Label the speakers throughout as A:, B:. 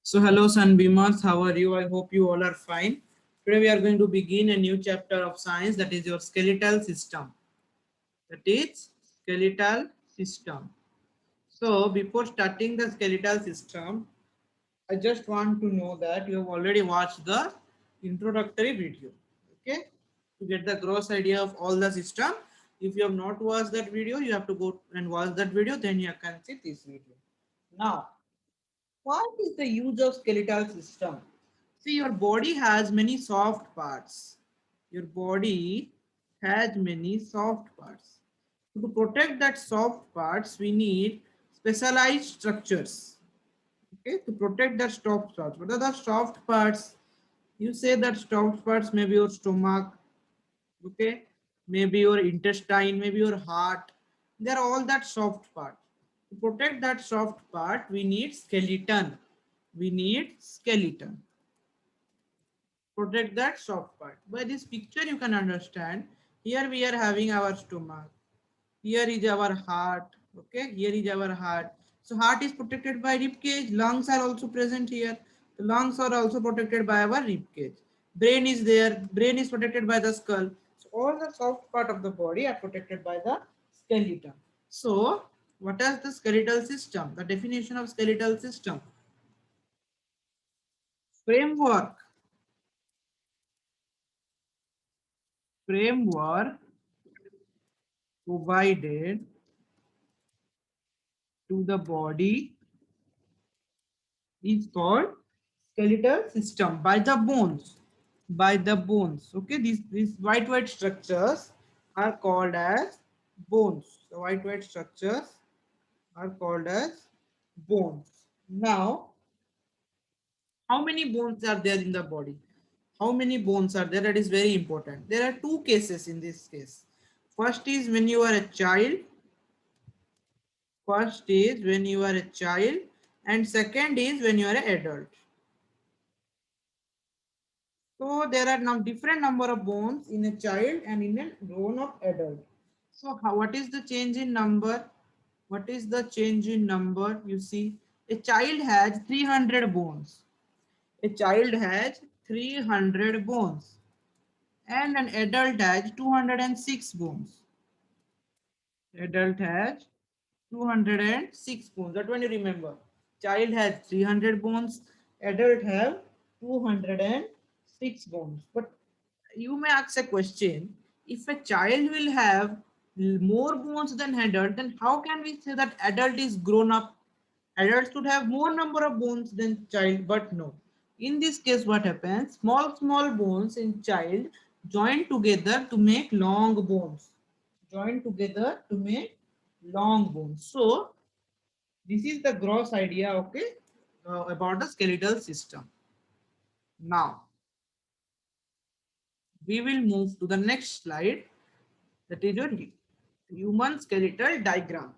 A: So hello Sunbeamers, how are you? I hope you all are fine. Today we are going to begin a new chapter of science, that is your skeletal system. That is skeletal system. So before starting the skeletal system, I just want to know that you have already watched the introductory video. Okay, to get the gross idea of all the system. If you have not watched that video, you have to go and watch that video, then you can see this video. Now, what is the use of skeletal system? See, your body has many soft parts. Your body has many soft parts. To protect that soft parts, we need specialized structures. Okay, to protect that soft parts. What are the soft parts? You say that soft parts may be your stomach, okay, maybe your intestine, maybe your heart. They're all that soft part. To protect that soft part, we need skeleton. We need skeleton. Protect that soft part. By this picture you can understand, here we are having our stomach, here is our heart, okay, here is our heart. So heart is protected by rib cage, lungs are also present here. The lungs are also protected by our rib cage. Brain is there, brain is protected by the skull. So all the soft part of the body are protected by the skeleton. So what is the skeletal system? The definition of skeletal system: framework, framework provided to the body is called skeletal system by the bones. By the bones. Okay, these white structures are called as bones. The white structures are called as bones. Now, how many bones are there in the body? How many bones are there? That is very important. There are two cases in this case. First is when you are a child. First is when you are a child, and second is when you are an adult. So there are now different number of bones in a child and in a grown up adult. So what is the change in number? What is the change in number? You see, a child has 300 bones. A child has 300 bones, and an adult has 206 bones. Adult has 206 bones. That one you remember. Child has 300 bones. Adult have 206 bones. But you may ask a question: if a child will have more bones than adult, then how can we say that adult is grown up? Adults should have more number of bones than child, but no. In this case, what happens? Small bones in child join together to make long bones. Join together to make long bones. So this is the gross idea, okay, about the skeletal system. Now we will move to the next slide. That is your human skeletal diagram.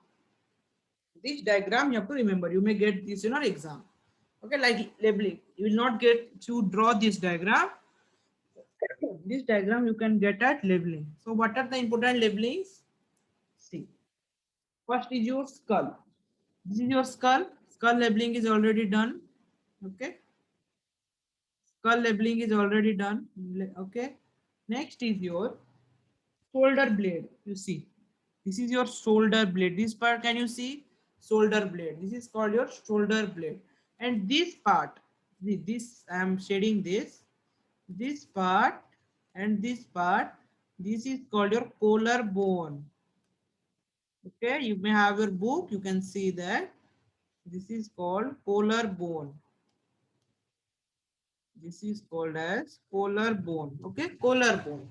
A: This diagram you have to remember. You may get this in your exam. Okay, like labeling. You will not get to draw this diagram. This diagram you can get at labeling. So what are the important labelings? See, first is your skull. This is your skull. Skull labeling is already done. Okay. Skull labeling is already done. Okay. Next is your shoulder blade. You see, this is your shoulder blade. This part, can you see? Shoulder blade. This is called your shoulder blade. And this part, this I am shading this part and this part. This is called your collarbone. Okay, you may have your book. You can see that this is called collarbone. This is called as collarbone. Okay, collarbone.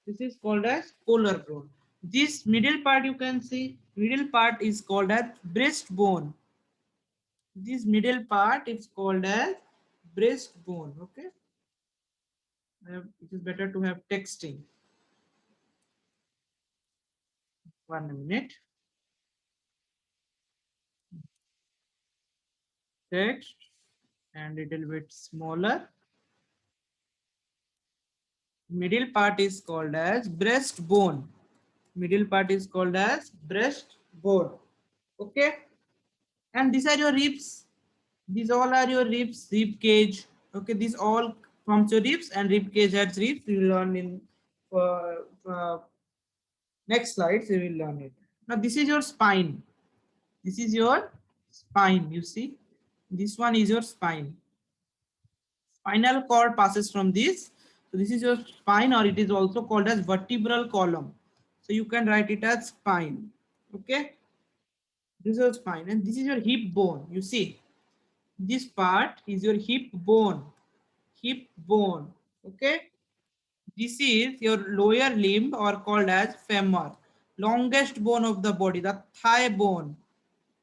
A: This is called as collarbone. This middle part you can see. Middle part is called as breastbone. This middle part is called as breastbone. Okay, it is better to have texting. 1 minute. Text and little bit smaller. Middle part is called as breastbone. Middle part is called as breastbone. Okay, and these are your ribs. These all are your ribs, rib cage. Okay, these all forms your ribs and rib cage has ribs. We will learn in next slides. We will learn it. Now this is your spine. This is your spine. You see, this one is your spine. Spinal cord passes from this. So this is your spine, or it is also called as vertebral column. So you can write it as spine. Okay, this is your spine, and this is your hip bone. You see, this part is your hip bone. Hip bone. Okay, this is your lower limb, or called as femur, longest bone of the body, the thigh bone.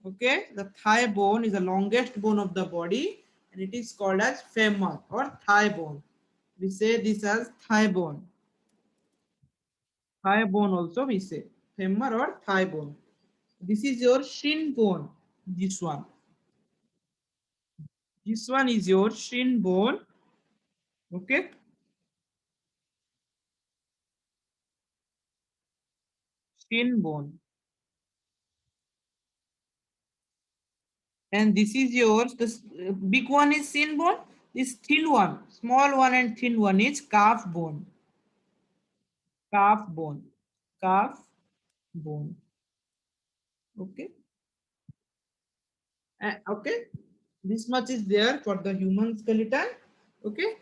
A: Okay, the thigh bone is the longest bone of the body, and it is called as femur or thigh bone. We say this as thigh bone. Thigh bone also we say femur or thigh bone. This is your shin bone. This one. This one is your shin bone. Okay. Shin bone. And this is yours. This big one is shin bone. This thin one, small one and thin one is calf bone. Calf bone. Calf bone. Okay. Okay, this much is there for the human skeleton. Okay,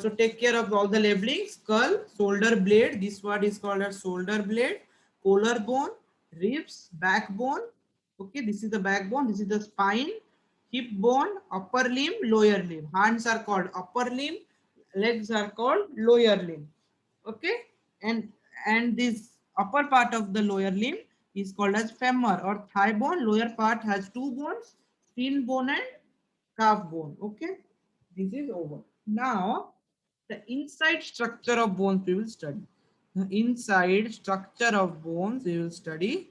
A: so take care of all the labeling. Skull, shoulder blade, this word is called as shoulder blade, collarbone, ribs, backbone. Okay, this is the backbone, this is the spine, hip bone, upper limb, lower limb. Hands are called upper limb, legs are called lower limb. Okay, and this upper part of the lower limb is called as femur or thigh bone. Lower part has two bones, shin bone and calf bone. Okay, this is over. Now the inside structure of bones we will study. The inside structure of bones we will study.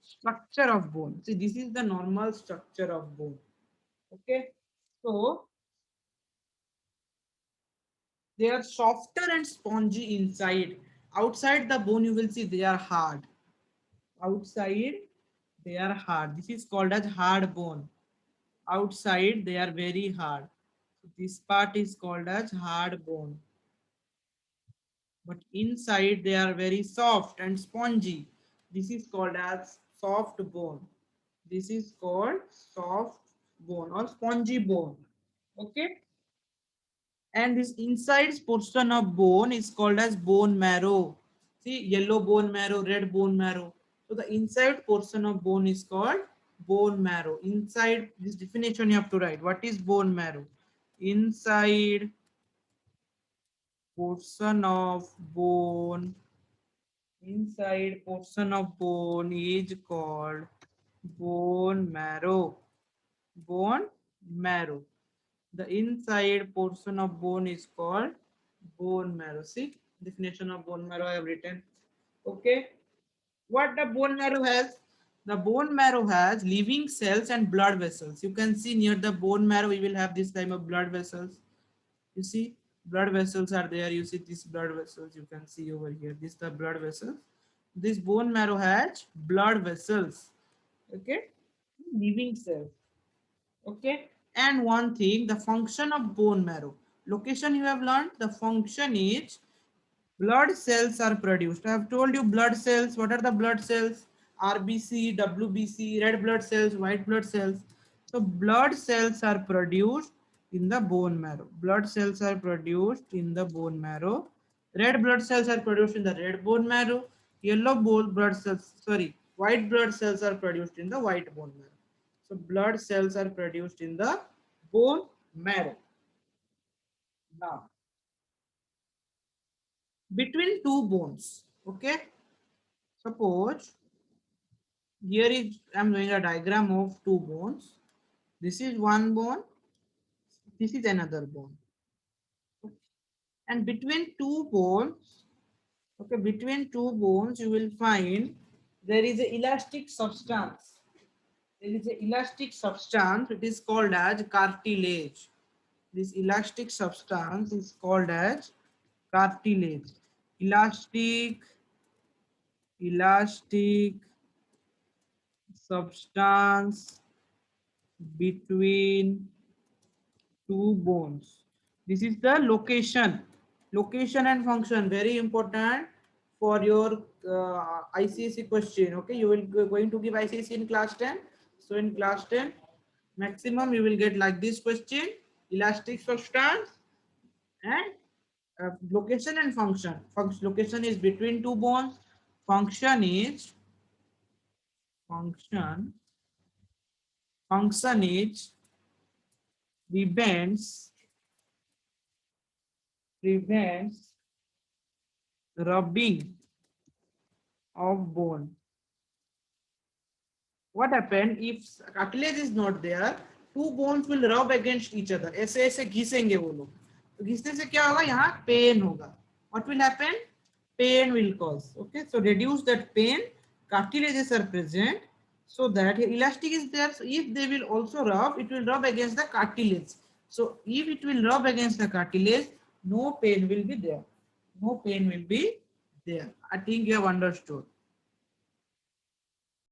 A: Structure of bone, see, this is the normal structure of bone. Okay, so they are softer and spongy inside. Outside the bone you will see they are hard. Outside they are hard. This is called as hard bone. Outside they are very hard. So this part is called as hard bone. But inside they are very soft and spongy. This is called as soft bone. This is called soft bone or spongy bone. Okay. And this inside portion of bone is called as bone marrow. See, yellow bone marrow, red bone marrow. So the inside portion of bone is called bone marrow. Inside, this definition you have to write. What is bone marrow? Inside portion of bone. Inside portion of bone is called bone marrow. Bone marrow. The inside portion of bone is called bone marrow. See, definition of bone marrow I have written. Okay. What the bone marrow has? The bone marrow has living cells and blood vessels. You can see near the bone marrow, we will have this type of blood vessels. You see, blood vessels are there. You see these blood vessels. You can see over here. This the blood vessels. This bone marrow has blood vessels. Okay, living cells. Okay, and one thing, the function of bone marrow. Location you have learned. The function is blood cells are produced. I have told you blood cells. What are the blood cells? RBC, WBC, red blood cells, white blood cells. So blood cells are produced in the bone marrow. Blood cells are produced in the bone marrow. Red blood cells are produced in the red bone marrow. Yellow blood cells, sorry, white blood cells are produced in the white bone marrow. So blood cells are produced in the bone marrow. Now, between two bones, okay? Suppose here is I'm doing a diagram of two bones. This is one bone, this is another bone. And between two bones, okay, between two bones, you will find there is a elastic substance. There is a elastic substance, it is called as cartilage. This elastic substance is called as cartilage. Elastic, elastic substance between two bones. This is the location. Location and function, very important for your ICSE question. Okay, you will going to give ICSE in class 10. So in class 10, maximum you will get like this question: elastic substance and location and function. Location is between two bones. Function is function. Function is prevents rubbing of bone. What happen if cartilage is not there? Two bones will rub against each other. ऐसे ऐसे घिसेंगे वो लोग. तो घिसने से क्या होगा? यहाँ pain होगा. What will happen? Pain will cause. Okay, so reduce that pain. Cartilages are present, so that elastic is there. So if they will also rub, it will rub against the cartilage. So if it will rub against the cartilage, no pain will be there. No pain will be there. I think you have understood.